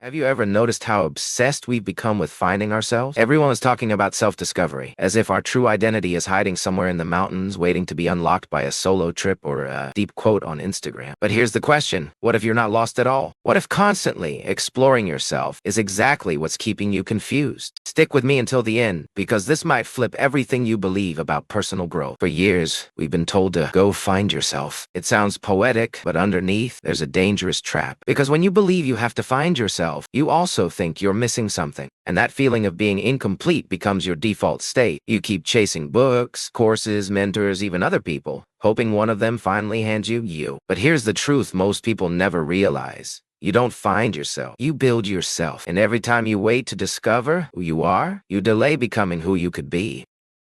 Have you ever noticed how obsessed we've become with finding ourselves? Everyone is talking about self-discovery, as if our true identity is hiding somewhere in the mountains, waiting to be unlocked by a solo trip or a deep quote on Instagram. But here's the question. What if you're not lost at all? What if constantly exploring yourself is exactly what's keeping you confused? Stick with me until the end, because this might flip everything you believe about personal growth. For years, we've been told to go find yourself. It sounds poetic, but underneath, there's a dangerous trap. Because when you believe you have to find yourself, you also think you're missing something. And that feeling of being incomplete becomes your default state. You keep chasing books, courses, mentors, even other people, hoping one of them finally hands you you. But here's the truth most people never realize. You don't find yourself, you build yourself. And every time you wait to discover who you are, you delay becoming who you could be.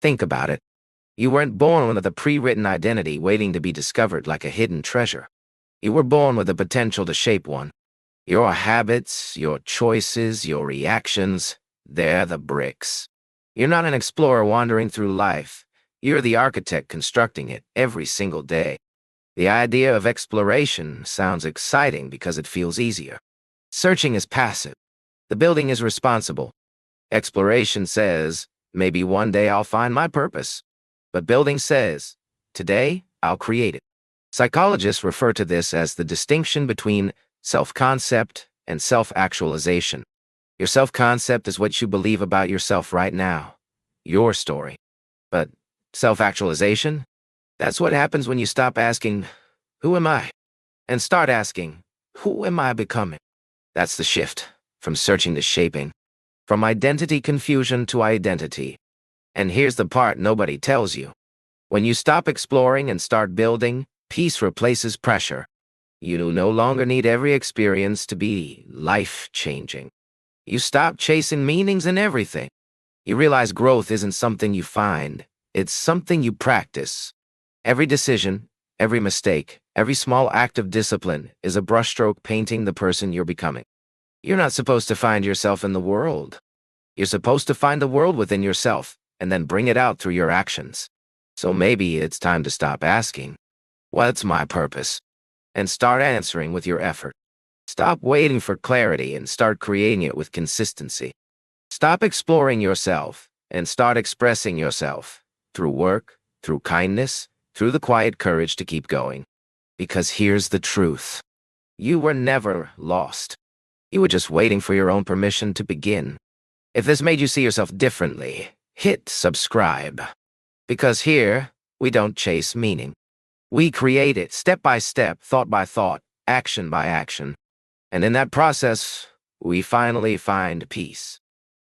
Think about it. You weren't born with a pre-written identity waiting to be discovered like a hidden treasure. You were born with the potential to shape one. Your habits, your choices, your reactions, they're the bricks. You're not an explorer wandering through life. You're the architect constructing it every single day. The idea of exploration sounds exciting because it feels easier. Searching is passive. The building is responsible. Exploration says, maybe one day I'll find my purpose. But building says, today I'll create it. Psychologists refer to this as the distinction between self-concept and self-actualization. Your self-concept is what you believe about yourself right now, your story. But self-actualization? That's what happens when you stop asking, who am I? And start asking, who am I becoming? That's the shift, from searching to shaping, from identity confusion to identity. And here's the part nobody tells you. When you stop exploring and start building, peace replaces pressure. You no longer need every experience to be life-changing. You stop chasing meanings in everything. You realize growth isn't something you find, it's something you practice. Every decision, every mistake, every small act of discipline is a brushstroke painting the person you're becoming. You're not supposed to find yourself in the world. You're supposed to find the world within yourself and then bring it out through your actions. So maybe it's time to stop asking, what's my purpose? And start answering with your effort. Stop waiting for clarity and start creating it with consistency. Stop exploring yourself and start expressing yourself through work, through kindness, through the quiet courage to keep going. Because here's the truth. You were never lost. You were just waiting for your own permission to begin. If this made you see yourself differently, hit subscribe. Because here, we don't chase meaning. We create it step by step, thought by thought, action by action. And in that process, we finally find peace.